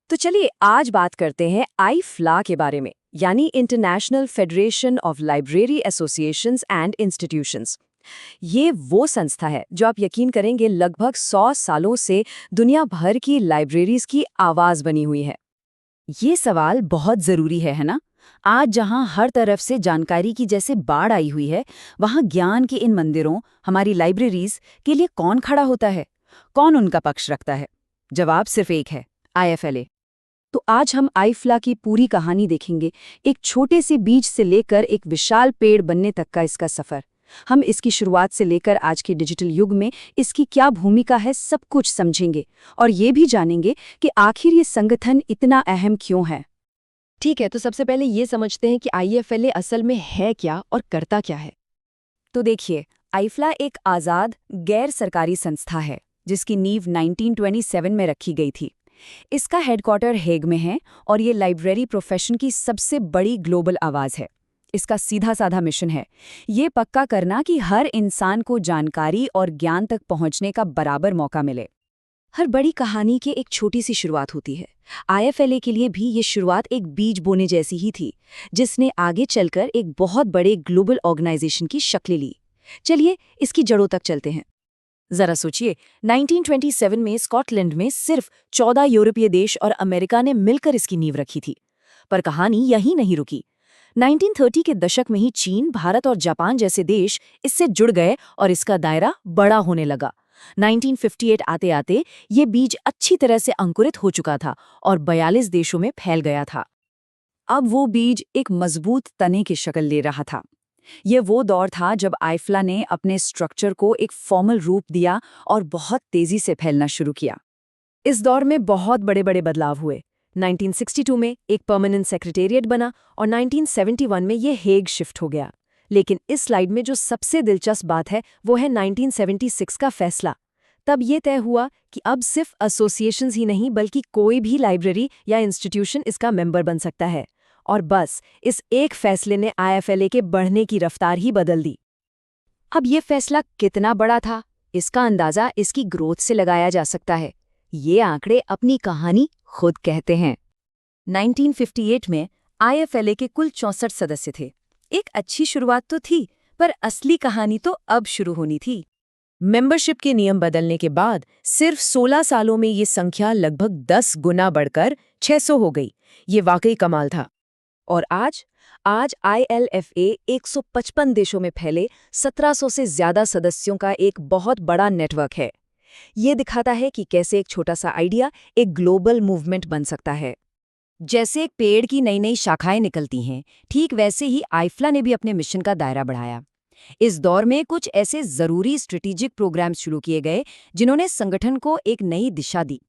तो चलिए आज बात करते हैं आईफ्ला के बारे में, यानी international federation of library associations and institutions. ये वो संस्था है जो आप यकीन करेंगे लगभग 100 सालों से दुनिया भर की लाइब्रेरीज की आवाज बनी हुई है। ये सवाल बहुत जरूरी है ना? आज जहां हर तरफ से जानकारी की जैसे बाढ़ आई हुई है, वहां ज्ञान के इन मंदिरों, हमारी लाइब्रेरीज के लिए कौन खड़ा होता है? कौन उनका पक्ष रखता है? जवाब सिर्फ एक है, IFLA। तो आज हम आईफ्ला की पूरी कहानी देखेंगे, एक छोटे से बीज से लेकर एक विशाल पेड़ बनने तक का इसका सफर। हम इसकी शुरुआत से लेकर आज के डिजिटल युग में इसकी क्या भूमिका है, सब कुछ समझेंगे और ये भी जानेंगे कि आखिर ये संगठन इतना अहम क्यों है। ठीक है, तो सबसे पहले ये समझते हैं कि IFLA असल में है क्या और करता क्या है। तो देखिए, आईफ्ला एक आज़ाद, गैर सरकारी संस्था है जिसकी नींव 1927 में रखी गई थी। इसका हेडक्वार्टर हेग में है और ये लाइब्रेरी प्रोफेशन की सबसे बड़ी ग्लोबल आवाज़ है। इसका सीधा साधा मिशन है ये पक्का करना कि हर इंसान को जानकारी और ज्ञान तक पहुंचने का बराबर मौका मिले। हर बड़ी कहानी की एक छोटी सी शुरुआत होती है। IFLA के लिए भी ये शुरुआत एक बीज बोने जैसी ही थी, जिसने आगे चलकर एक बहुत बड़े ग्लोबल ऑर्गेनाइजेशन की शक्ल ली। चलिए इसकी जड़ों तक चलते हैं। जरा सोचिए, 1927 में स्कॉटलैंड में सिर्फ 14 यूरोपीय देश और अमेरिका ने मिलकर इसकी नींव रखी थी। पर कहानी यहीं नहीं रुकी। 1930 के दशक में ही चीन, भारत और जापान जैसे देश इससे जुड़ गए और इसका दायरा बड़ा होने लगा। 1958 आते आते ये बीज अच्छी तरह से अंकुरित हो चुका था और 42 देशों में फैल गया था। अब वो बीज एक मजबूत तने की शक्ल ले रहा था। ये वो दौर था जब आईफ्ला ने अपने स्ट्रक्चर को एक फॉर्मल रूप दिया और बहुत तेजी से फैलना शुरू किया। इस दौर में बहुत बड़े बड़े बदलाव हुए। 1962 में एक परमानेंट सेक्रेटेरिएट बना और 1971 में ये हेग शिफ्ट हो गया। लेकिन इस स्लाइड में जो सबसे दिलचस्प बात है वो है 1976 का फैसला। तब ये तय हुआ कि अब सिर्फ एसोसिएशंस ही नहीं बल्कि कोई भी लाइब्रेरी या इंस्टीट्यूशन इसका मेंबर बन सकता है। और बस इस एक फैसले ने IFLA के बढ़ने की रफ्तार ही बदल दी। अब ये फैसला कितना बड़ा था, इसका अंदाजा इसकी ग्रोथ से लगाया जा सकता है। ये आंकड़े अपनी कहानी खुद कहते हैं। 1958 में IFLA के कुल 64 सदस्य थे। एक अच्छी शुरुआत तो थी, पर असली कहानी तो अब शुरू होनी थी। मेंबरशिप के नियम बदलने के बाद सिर्फ 16 सालों में ये संख्या लगभग 10 गुना बढ़कर 600 हो गई। ये वाकई कमाल था। और आज ILFA 155 देशों में फैले 1700 से ज्यादा सदस्यों का एक बहुत बड़ा नेटवर्क है। ये दिखाता है कि कैसे एक छोटा सा आइडिया एक ग्लोबल मूवमेंट बन सकता है। जैसे एक पेड़ की नई नई शाखाएं निकलती हैं, ठीक वैसे ही आईफ्ला ने भी अपने मिशन का दायरा बढ़ाया। इस दौर में कुछ ऐसे जरूरी स्ट्रेटेजिक प्रोग्राम्स शुरू किए गए जिन्होंने संगठन को एक नई दिशा दी।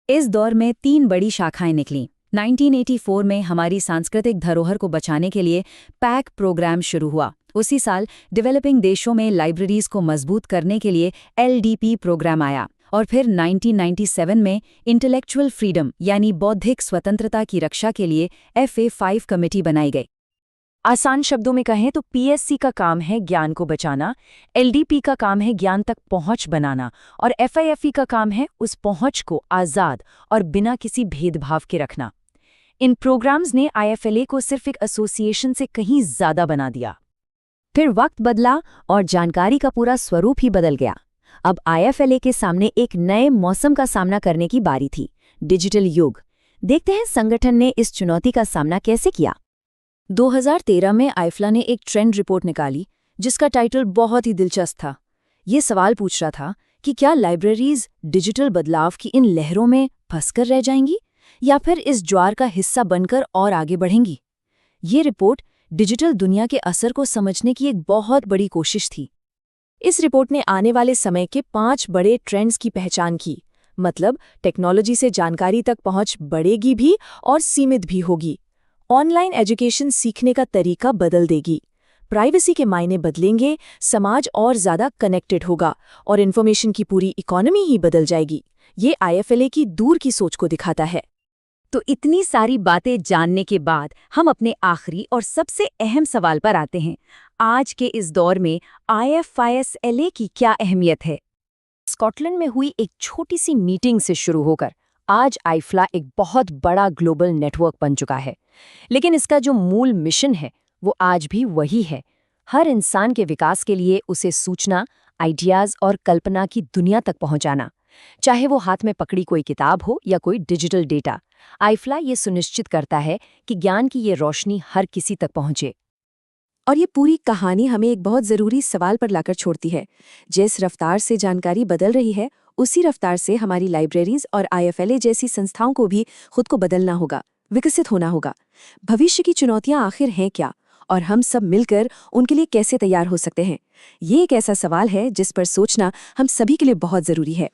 इस दौर में 3 बड़ी शाखाएं निकलीं। 1984 में हमारी सांस्कृतिक धरोहर को बचाने के लिए पैक प्रोग्राम शुरू हुआ। उसी साल डेवलपिंग देशों में लाइब्रेरीज को मजबूत करने के लिए LDP प्रोग्राम आया। और फिर 1997 में इंटेलेक्चुअल फ्रीडम यानी बौद्धिक स्वतंत्रता की रक्षा के लिए FA5 कमेटी बनाई गई। आसान शब्दों में कहें तो PSC का काम है ज्ञान को बचाना, LDP का काम है ज्ञान तक पहुंच बनाना और FIFE का काम है उस पहुंच को आज़ाद और बिना किसी भेदभाव के रखना। इन प्रोग्राम्स ने IFLA को सिर्फ एक एसोसिएशन से कहीं ज़्यादा बना दिया। फिर वक्त बदला और जानकारी का पूरा स्वरूप ही बदल गया। अब IFLA के सामने एक नए मौसम का सामना करने की बारी थी, डिजिटल युग। देखते हैं संगठन ने इस चुनौती का सामना कैसे किया। 2013 में आईफ्ला ने एक ट्रेंड रिपोर्ट निकाली जिसका टाइटल बहुत ही दिलचस्प था। ये सवाल पूछ रहा था कि क्या लाइब्रेरीज डिजिटल बदलाव की इन लहरों में फंसकर रह जाएंगी या फिर इस ज्वार का हिस्सा बनकर और आगे बढ़ेंगी। ये रिपोर्ट डिजिटल दुनिया के असर को समझने की एक बहुत बड़ी कोशिश थी। इस रिपोर्ट ने आने वाले समय के 5 बड़े ट्रेंड्स की पहचान की। मतलब टेक्नोलॉजी से जानकारी तक पहुंच बढ़ेगी भी और सीमित भी होगी। ऑनलाइन एजुकेशन सीखने का तरीका बदल देगी, प्राइवेसी के मायने बदलेंगे, समाज और ज़्यादा कनेक्टेड होगा और इन्फॉर्मेशन की पूरी इकोनॉमी ही बदल जाएगी। ये IFLA की दूर की सोच को दिखाता है। तो इतनी सारी बातें जानने के बाद हम अपने आखिरी और सबसे अहम सवाल पर आते हैं। आज के इस दौर में IFLA की क्या अहमियत है? स्कॉटलैंड में हुई एक छोटी सी मीटिंग से शुरू होकर आज आईफ्ला एक बहुत बड़ा ग्लोबल नेटवर्क बन चुका है। लेकिन इसका जो मूल मिशन है वो आज भी वही है, हर इंसान के विकास के लिए उसे सूचना, आइडियाज और कल्पना की दुनिया तक पहुंचाना। चाहे वो हाथ में पकड़ी कोई किताब हो या कोई डिजिटल डेटा, आईफ्ला ये सुनिश्चित करता है कि ज्ञान की ये रोशनी हर किसी तक पहुंचे। और ये पूरी कहानी हमें एक बहुत ज़रूरी सवाल पर लाकर छोड़ती है। जिस रफ्तार से जानकारी बदल रही है, उसी रफ्तार से हमारी लाइब्रेरीज और IFLA जैसी संस्थाओं को भी खुद को बदलना होगा, विकसित होना होगा। भविष्य की चुनौतियां आखिर हैं क्या, और हम सब मिलकर उनके लिए कैसे तैयार हो सकते हैं? ये एक ऐसा सवाल है जिस पर सोचना हम सभी के लिए बहुत ज़रूरी है।